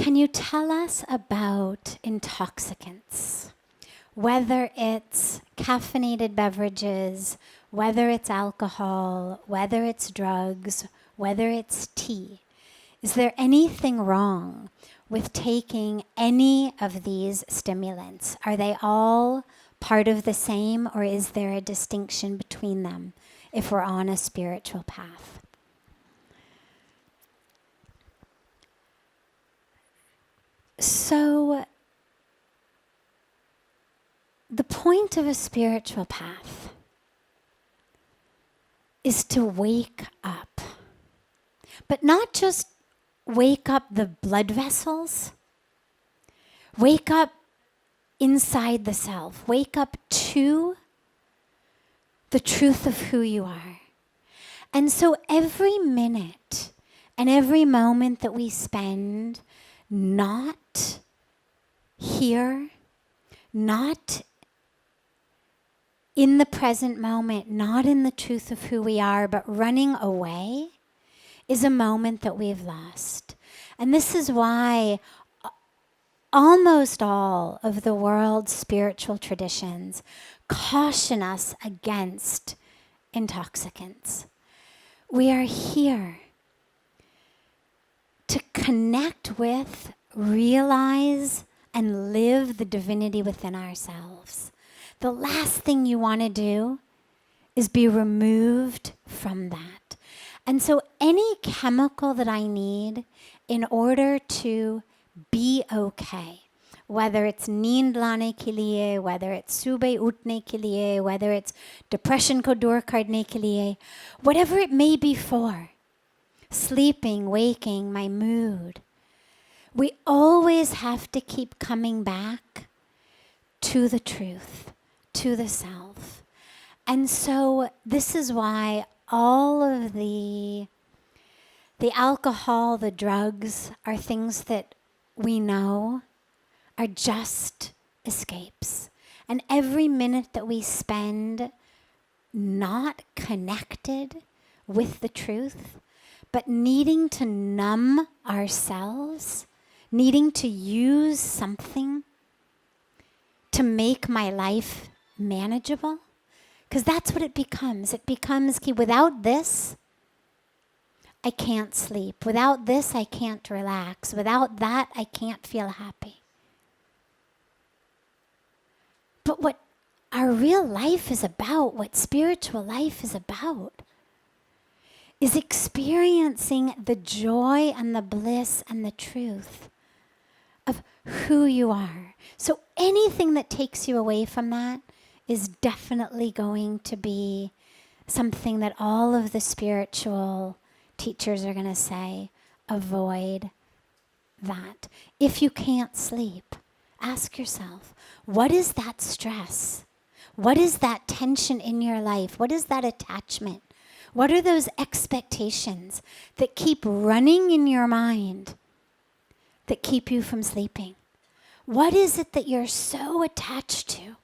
Can you tell us about intoxicants? Whether it's caffeinated beverages, whether it's alcohol, whether it's drugs, whether it's tea. Is there anything wrong with taking any of these stimulants? Are they all part of the same, or is there a distinction between them if we're on a spiritual path? So, the point of a spiritual path is to wake up. But not just wake up the blood vessels. Wake up inside the self. Wake up to the truth of who you are. And so every minute and every moment that we spend not here, not in the present moment, not in the truth of who we are, but running away, is a moment that we've lost. And this is why almost all of the world's spiritual traditions caution us against intoxicants. We are here to connect with, realize, and live the divinity within ourselves. The last thing you want to do is be removed from that. And so any chemical that I need in order to be okay, whether it's neend lane ke liye, whether it's subah utne ke liye, whether it's depression ko dur karne ke liye, whatever it may be for, sleeping, waking, my mood, we always have to keep coming back to the truth, to the self. And so this is why all of the alcohol, the drugs, are things that we know are just escapes. And every minute that we spend not connected with the truth, but needing to numb ourselves, needing to use something to make my life manageable, because that's what it becomes. It becomes, without this, I can't sleep. Without this, I can't relax. Without that, I can't feel happy. But what our real life is about, what spiritual life is about, is experiencing the joy and the bliss and the truth of who you are. So anything that takes you away from that is definitely going to be something that all of the spiritual teachers are going to say, avoid that. If you can't sleep, ask yourself, what is that stress? What is that tension in your life? What is that attachment? What are those expectations that keep running in your mind that keep you from sleeping? What is it that you're so attached to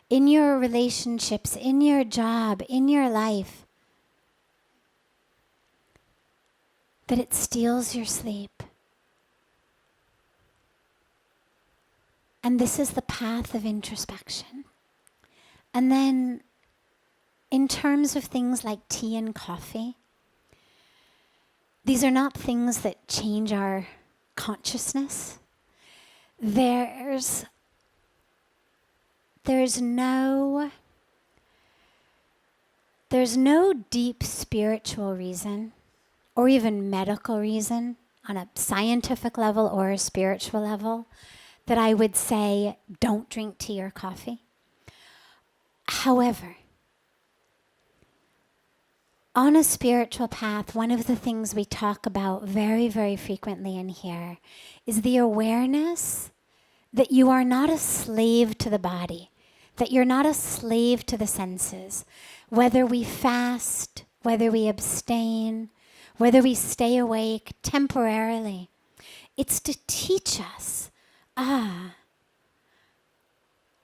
in your relationships, in your job, in your life, that it steals your sleep? And this is the path of introspection. And then in terms of things like tea and coffee, these are not things that change our consciousness. There's no deep spiritual reason or even medical reason on a scientific level or a spiritual level that I would say don't drink tea or coffee. However, on a spiritual path, one of the things we talk about very, very frequently in here is the awareness that you are not a slave to the body, that you're not a slave to the senses. Whether we fast, whether we abstain, whether we stay awake temporarily, it's to teach us, I'm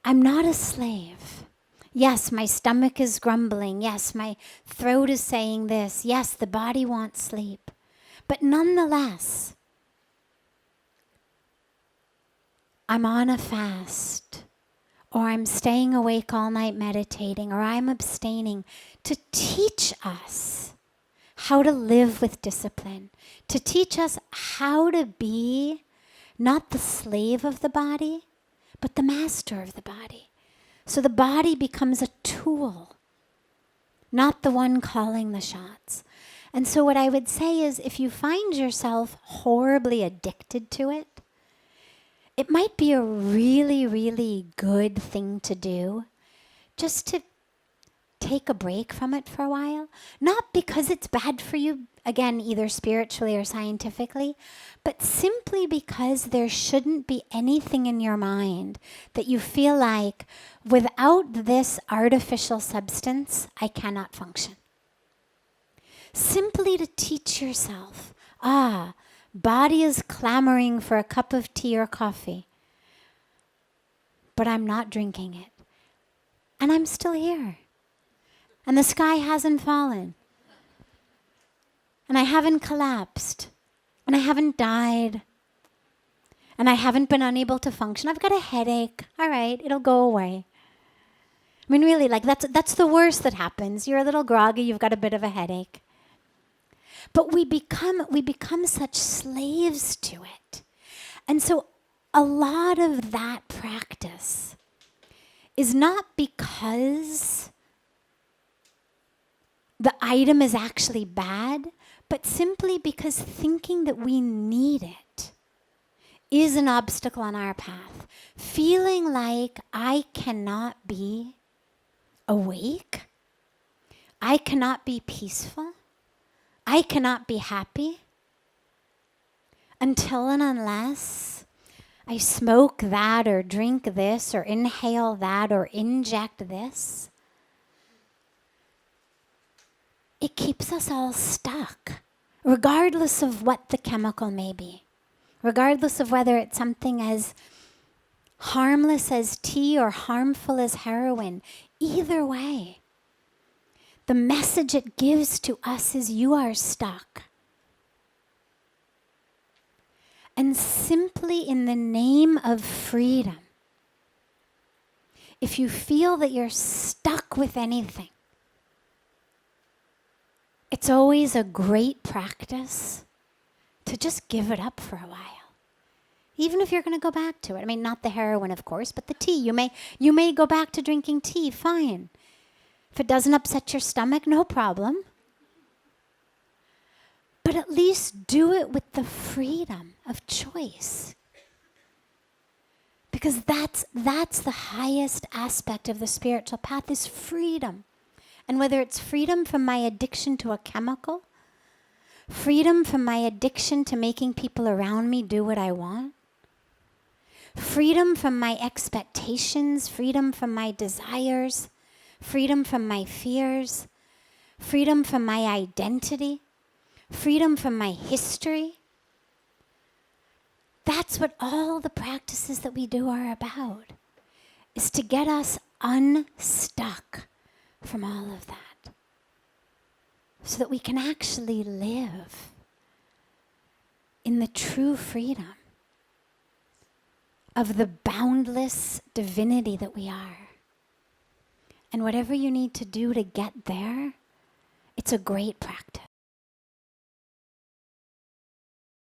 not a slave. Yes, my stomach is grumbling. Yes, my throat is saying this. Yes, the body wants sleep. But nonetheless, I'm on a fast, or I'm staying awake all night meditating, or I'm abstaining, to teach us how to live with discipline, to teach us how to be not the slave of the body, but the master of the body. So the body becomes a tool, not the one calling the shots. And so what I would say is, if you find yourself horribly addicted to it, it might be a really, really good thing to do, just to take a break from it for a while. Not because it's bad for you, again, either spiritually or scientifically, but simply because there shouldn't be anything in your mind that you feel like, without this artificial substance, I cannot function. Simply to teach yourself, body is clamoring for a cup of tea or coffee, but I'm not drinking it. And I'm still here. And the sky hasn't fallen. And I haven't collapsed. And I haven't died. And I haven't been unable to function. I've got a headache. All right, it'll go away. I mean, really, like that's the worst that happens. You're a little groggy, you've got a bit of a headache. But we become such slaves to it. And so a lot of that practice is not because the item is actually bad, but simply because thinking that we need it is an obstacle on our path. Feeling like I cannot be awake, I cannot be peaceful, I cannot be happy until and unless I smoke that or drink this or inhale that or inject this. It keeps us all stuck, regardless of what the chemical may be, regardless of whether it's something as harmless as tea or harmful as heroin. Either way, the message it gives to us is you are stuck. And simply in the name of freedom, if you feel that you're stuck with anything, it's always a great practice to just give it up for a while. Even if you're going to go back to it. I mean, not the heroin, of course, but the tea. You may go back to drinking tea, fine. If it doesn't upset your stomach, no problem. But at least do it with the freedom of choice. Because that's the highest aspect of the spiritual path, is freedom. And whether it's freedom from my addiction to a chemical, freedom from my addiction to making people around me do what I want, freedom from my expectations, freedom from my desires, freedom from my fears, freedom from my identity, freedom from my history. That's what all the practices that we do are about, is to get us unstuck from all of that, so that we can actually live in the true freedom of the boundless divinity that we are. And whatever you need to do to get there, it's a great practice.